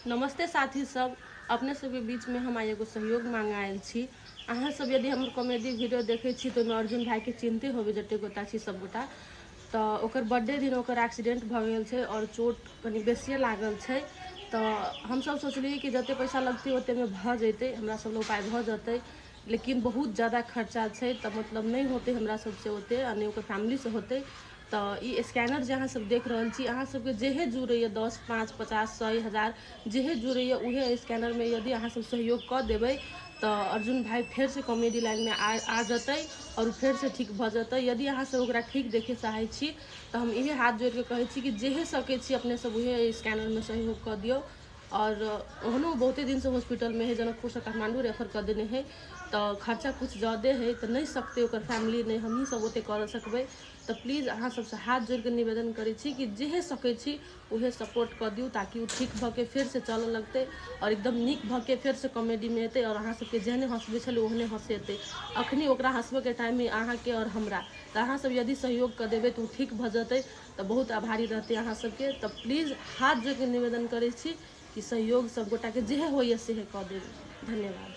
नमस्ते साथी सब, अपने सबके बीच में हम एगो सहयोग मांगे आयल छी। अहाँ सब यदि हमर कॉमेडी वीडियो देखे छी तो अर्जुन भाई के चिंते होबे जते गोटा छी सब गोटा। तो ओकर बर्थडे दिन ओकर एक्सीडेंट भ गेल छै और चोट कनी बेसिए लागल छै। तो हम सब सोचलिए कि जते पैसा लगते ओते में भ जैते, हमरा सब उपाय भ जते, लेकिन बहुत ज़्यादा खर्चा छै। तो मतलब नहीं होते हमरा सबसे ओते आ नहीं ओकर फैमिली से होते। तो ये स्कैनर जे अहाँ सब देख रहल छी, अहाँ सबके जेहे जुड़ैए 10, 5, 50, 100, 1000 जेहे जुड़ैए उहे स्कैनर में यदि अहाँ सब सहयोग कर देबै तो अर्जुन भाई फिर से कॉमेडी लाइन में आ जते और फिर से ठीक भ जते। यदि अहाँ सब ओकरा ठीक देखे चाहे छी तो हम इहे हाथ जोड़ के कहे छी कि जेहे सके छी अपने सब उहे स्कैनर में सहयोग कर दियो। और ओहनो बहुते दिन से हॉस्पिटल में है, जनकपुर से काठमांडू रेफर कर देने है। तो खर्चा कुछ ज़्यादा है तो नहीं सकते ओकर फैमिली नहीं हम ही सब ओते कर सकबे। तो प्लीज़ अहाँ सबसे हाथ जोड़ के निवेदन करे छी कि जेहे सके छी उहे सपोर्ट कर दियो, ताकि वो ठीक भ के फिर से चल लगते और एकदम नीक भ के फिर से कॉमेडी में अते और अहाँ सबके जेहने हंसबे छले ओहने हंसेते। अखनी ओकरा हंसबे के टाइम में अहाँ के और हमरा, तो अहाँ सब यदि सहयोग कर देबे तो ठीक भ जते। तो बहुत आभारी रहते अहाँ सबके। तो प्लीज़ हाथ जोड़ के निवेदन करे छी कि सहयोग सब गोटा के जेहे होइए सेहे कर देबे। धन्यवाद।